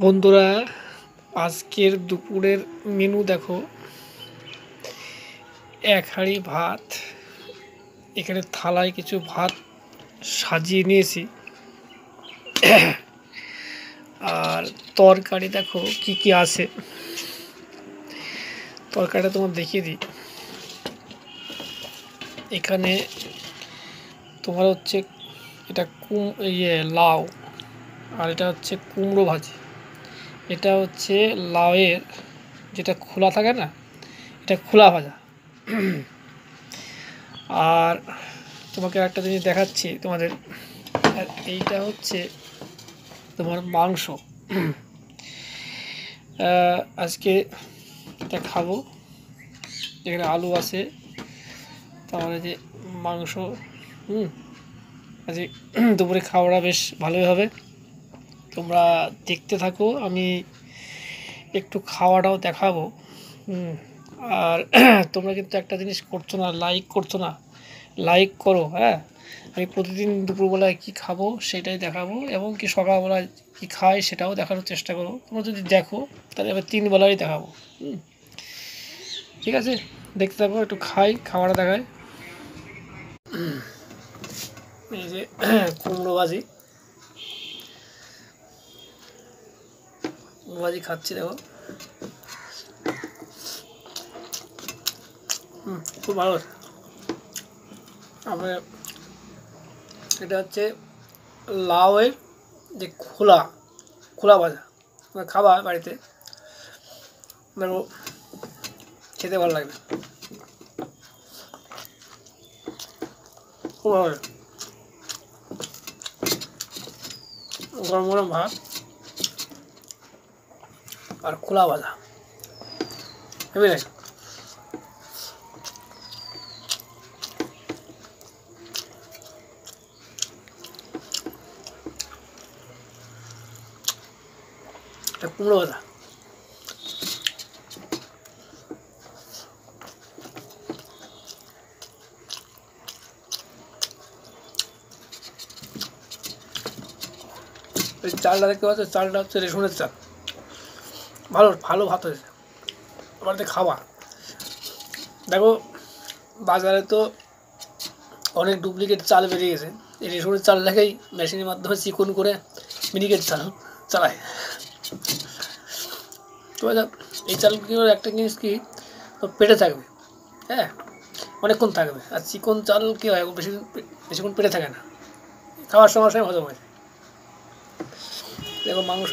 বন্ধুরা, আজকের দুপুরের মেনু দেখো। এক হাঁড়ি ভাত, এখানে থালায় কিছু ভাত সাজিয়ে নিয়েছি, আর তরকারি দেখো কি কি আছে। তরকারিটা তোমার দেখিয়ে দিই। এখানে তোমার হচ্ছে এটা লাউ, আর এটা হচ্ছে কুমড়ো ভাজি। এটা হচ্ছে লাউয়ের যেটা খোলা থাকে না, এটা খোলা ভাজা। আর তোমাকে একটা জিনিস দেখাচ্ছি তোমাদের, আর এইটা হচ্ছে তোমার মাংস। আজকে এটা খাবো। এখানে আলু আছে, তারপরে যে মাংস। আজকে দুপুরে খাওয়াটা বেশ ভালোই হবে। তোমরা দেখতে থাকো, আমি একটু খাওয়াটাও দেখাবো। আর তোমরা কিন্তু একটা জিনিস করছো না, লাইক করছো না। লাইক করো, হ্যাঁ। আমি প্রতিদিন দুপুরবেলায় কী খাবো সেটাই দেখাবো, এবং কি সকালবেলায় কী খাই সেটাও দেখানোর চেষ্টা করো। তোমরা যদি দেখো তাহলে আমি 3 বেলাই দেখাবো। ঠিক আছে, দেখতে থাকো, একটু খাই, খাওয়াটা দেখায়। এই যে কুমড়ো ভাজি খাচ্ছি, দেখো। খুব ভালো। তারপরে এটা হচ্ছে লাউয়ের যে খোলা ভাজা। খাবা বাড়িতে, দেখো, খেতে ভালো লাগবে, খুব ভালো। গরম গরম ভাত আর খোলা ভাজা, হেবি লাগে। এটা কুমড়ো ভাজা। এই চালটা দেখতে পাচ্ছ, চালটা হচ্ছে রেশনের চাল। ভালো ভালো ভাত হয়েছে, বাড়িতে খাওয়া। দেখো, বাজারে তো অনেক ডুপ্লিকেট চাল বেরিয়ে গেছে। এই রেশনের চালটাকেই মেশিনের মাধ্যমে চিকন করে মিনিকেট চাল চালায়। তো এই চালগুলোর একটা জিনিস কি, তো পেটে থাকবে, হ্যাঁ, অনেকক্ষণ থাকবে। আর চিকন চাল কী হয়, বেশিক্ষণ পেটে থাকে না, খাওয়ার সময় হজম হয়। দেখো মাংস।